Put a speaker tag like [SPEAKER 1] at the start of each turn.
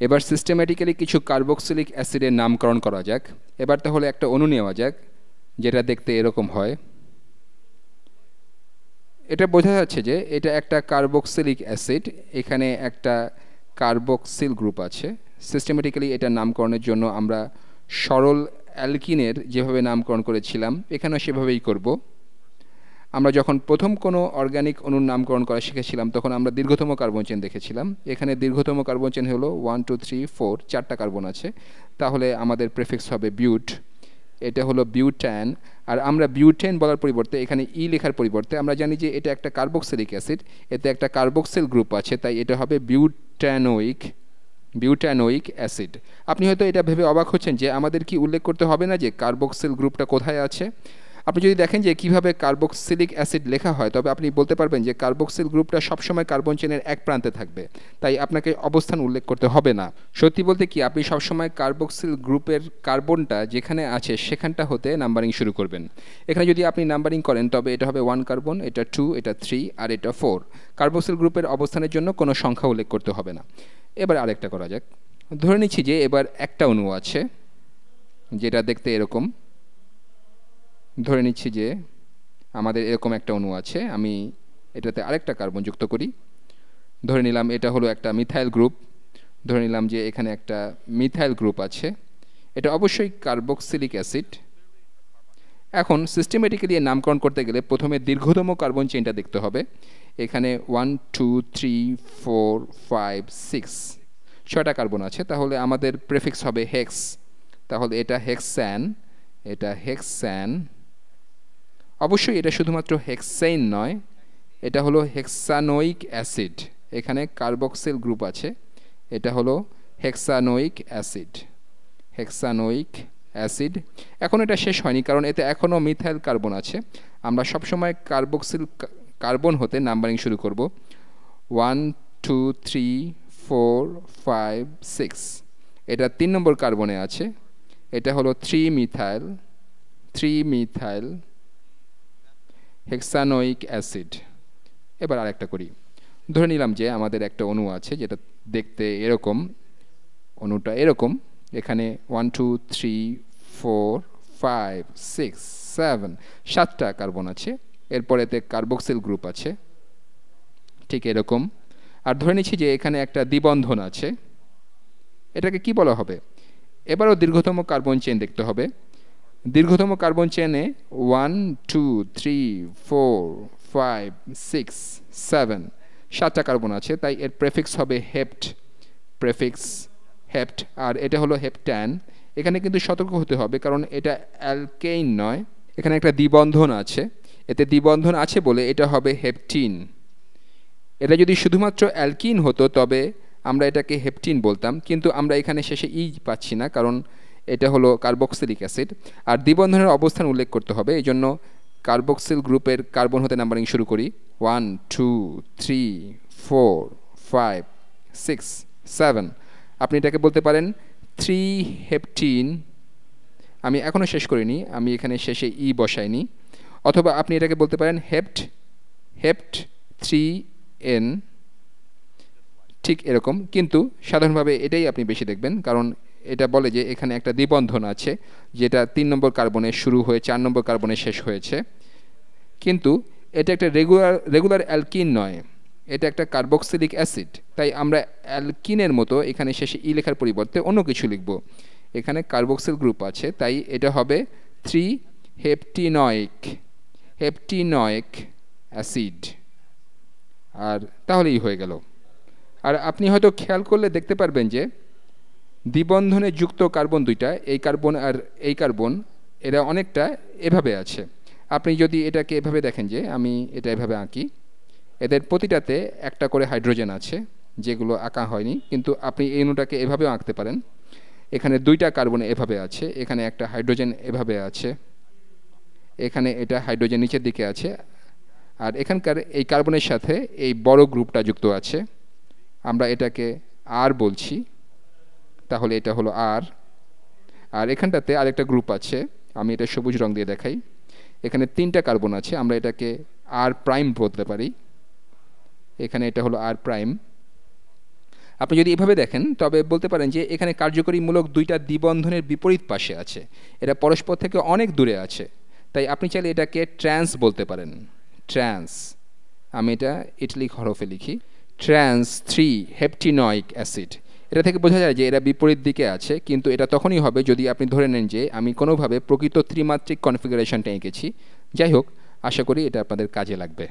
[SPEAKER 1] এবার সিস্টেম্যাটিক্যালি কিছু কার্বক্সিলিক অ্যাসিডের নামকরণ করা যাক। এবার তাহলে একটা অণু নেওয়া যাক যেটা দেখতে এরকম হয়। এটা বোঝা যাচ্ছে যে এটা একটা কার্বক্সিলিক অ্যাসিড, এখানে একটা কার্বক্সিল গ্রুপ আছে। সিস্টেম্যাটিক্যালি এটা নামকরণের জন্য আমরা সরল অ্যালকিনের যেভাবে নামকরণ করেছিলাম এখানেও সেভাবেই করব। আমরা যখন প্রথম কোনো অর্গানিক অণুর নামকরণ করা শিখেছিলাম তখন আমরা দীর্ঘতম কার্বন চেন দেখেছিলাম। এখানে দীর্ঘতম কার্বন চেন হলো 1 2 3 4, 4টা কার্বন আছে, তাহলে আমাদের প্রেফিক্স হবে বিউট। এটা হলো বিউট্যান। আর আমরা বিউটেন বলার পরিবর্তে এখানে ই লেখার পরিবর্তে আমরা জানি যে এটা একটা কার্বক্সিলিক অ্যাসিড, এতে একটা কার্বক্সিল গ্রুপ আছে, তাই এটা হবে বিউটানোইক অ্যাসিড। আপনি হয়তো এটা ভেবে অবাক হচ্ছেন যে আমাদের কি উল্লেখ করতে হবে না যে কার্বক্সিল গ্রুপটা কোথায় আছে। আপনি যদি দেখেন যে কিভাবে কার্বক্সিলিক অ্যাসিড লেখা হয় তবে আপনি বলতে পারবেন যে কার্বক্সিল গ্রুপটা সবসময় কার্বন চেনের এক প্রান্তে থাকবে, তাই আপনাকে অবস্থান উল্লেখ করতে হবে না। সত্যি বলতে কি আপনি সবসময় কার্বক্সিল গ্রুপের কার্বনটা যেখানে আছে সেখানটা হতে নাম্বারিং শুরু করবেন। এখানে যদি আপনি নাম্বারিং করেন তবে এটা হবে 1 কার্বন, এটা 2, এটা 3 আর এটা 4। কার্বক্সিল গ্রুপের অবস্থানের জন্য কোনো সংখ্যা উল্লেখ করতে হবে না। এবার আরেকটা করা যাক। ধরে নিচ্ছি যে এবার একটা অণু আছে যেটা দেখতে এরকম। ধরে নিচ্ছি যে আমাদের এরকম একটা অণু আছে, আমি এটাতে আরেকটা কার্বন যুক্ত করি। ধরে নিলাম এটা হলো একটা মিথাইল গ্রুপ। ধরে নিলাম যে এখানে একটা মিথাইল গ্রুপ আছে, এটা অবশ্যই কার্বক্সিলিক অ্যাসিড। এখন সিস্টেমেটিক্যালি নামকরণ করতে গেলে প্রথমে দীর্ঘতম কার্বন চেইনটা দেখতে হবে। এখানে 1 2 3 4 5 6, 6টা কার্বন আছে, তাহলে আমাদের প্রেফিক্স হবে হেক্স। তাহলে এটা হেক্সান, এটা হেক্সান। অবশ্যই এটা শুধুমাত্র হেক্সেইন নয়, এটা হলো হেক্সানোইক অ্যাসিড। এখানে কার্বক্সিল গ্রুপ আছে, এটা হলো হেক্সানোইক অ্যাসিড। হেক্সানোইক অ্যাসিড। এখন এটা শেষ হয়নি, কারণ এতে এখনও মিথাইল কার্বন আছে। আমরা সবসময় কার্বক্সিল কার্বন হতে নাম্বারিং শুরু করব। 1 2 3 4 5 6, এটা 3 নম্বর কার্বনে আছে, এটা হলো 3 মিথাইল হেক্সানোইক অ্যাসিড। এবার আরেকটা করি। ধরে নিলাম যে আমাদের একটা অণু আছে যেটা দেখতে এরকম, অণুটা এরকম। এখানে 1 2 3 4 5 6 7, 7টা কার্বন আছে, এরপর এতে কার্বক্সিল গ্রুপ আছে ঠিক এরকম। আর ধরে নিচ্ছি যে এখানে একটা দ্বিবন্ধন আছে, এটাকে কি বলা হবে? এবারও দীর্ঘতম কার্বন চেইন দেখতে হবে। দীর্ঘতম কার্বন চেনে 1 2 3 4 5 6 7, 7টা কার্বন আছে, তাই এর প্রেফিক্স হবে হেপ্ট। প্রেফিক্স হেপ্ট। আর এটা হলো হেপ্ট্যান। এখানে কিন্তু সতর্ক হতে হবে, কারণ এটা অ্যালকেইন নয়, এখানে একটা দ্বিবন্ধন আছে। এতে দ্বিবন্ধন আছে বলে এটা হবে হেপটিন। এটা যদি শুধুমাত্র অ্যালকিন হতো তবে আমরা এটাকে হেপটিন বলতাম, কিন্তু আমরা এখানে শেষে ই পাচ্ছি না, কারণ এটা হলো কার্বক্সিলিক অ্যাসিড। আর দ্বিবন্ধনের অবস্থান উল্লেখ করতে হবে, এই জন্য কার্বক্সিল গ্রুপের কার্বন হতে নাম্বারিং শুরু করি। 1 2 3 4 5 6 7। আপনি এটাকে বলতে পারেন 3 হেপটিন। আমি এখনও শেষ করিনি, আমি এখানে শেষে ই বসাইনি। অথবা আপনি এটাকে বলতে পারেন হেপ্ট 3n, ঠিক এরকম। কিন্তু সাধারণভাবে এটাই আপনি বেশি দেখবেন, কারণ এটা বলে যে এখানে একটা দ্বিবন্ধন আছে যেটা 3 নম্বর কার্বনে শুরু হয়ে 4 নম্বর কার্বনে শেষ হয়েছে। কিন্তু এটা একটা রেগুলার অ্যালকিন নয়, এটা একটা কার্বক্সিলিক অ্যাসিড, তাই আমরা অ্যালকিনের মতো এখানে শেষে ই লেখার পরিবর্তে অন্য কিছু লিখব। এখানে কার্বক্সিল গ্রুপ আছে, তাই এটা হবে 3 হেপটিনোয়িক অ্যাসিড। আর তাহলেই হয়ে গেল। আর আপনি হয়তো খেয়াল করলে দেখতে পারবেন যে দ্বিবন্ধনে যুক্ত কার্বন দুইটা, এই কার্বন আর এই কার্বন, এরা অনেকটা এভাবে আছে। আপনি যদি এটাকে এভাবে দেখেন, যে আমি এটা এভাবে আঁকি, এদের প্রতিটাতে একটা করে হাইড্রোজেন আছে, যেগুলো আঁকা হয়নি, কিন্তু আপনি এই অণুটাকে এভাবেও আঁকতে পারেন। এখানে 2টা কার্বন এভাবে আছে, এখানে একটা হাইড্রোজেন এভাবে আছে, এখানে এটা হাইড্রোজেন নিচের দিকে আছে, আর এখানকার এই কার্বনের সাথে এই বড় গ্রুপটা যুক্ত আছে, আমরা এটাকে আর বলছি, তাহলে এটা হলো আর। আর এখানটাতে আরেকটা গ্রুপ আছে, আমি এটা সবুজ রং দিয়ে দেখাই। এখানে 3টা কার্বন আছে, আমরা এটাকে আর প্রাইম বলতে পারি। এখানে এটা হলো আর প্রাইম। আপনি যদি এভাবে দেখেন তবে বলতে পারেন যে এখানে কার্যকরী মূলক দুইটা দ্বিবন্ধনের বিপরীত পাশে আছে, এরা পরস্পর থেকে অনেক দূরে আছে, তাই আপনি চাইলে এটাকে ট্রান্স বলতে পারেন। ট্রান্স, আমি এটা ইটালিক হরফে লিখি, ট্রান্স 3 হেপটিনয়িক অ্যাসিড। এটা থেকে বোঝা যায় যে এরা বিপরীত দিকে আছে, কিন্তু এটা তখনই হবে যদি আপনি ধরে নেন যে আমি কোনোভাবে প্রকৃত ত্রিমাত্রিক কনফিগারেশনটা এঁকেছি। যাই হোক, আশা করি এটা আপনাদের কাজে লাগবে।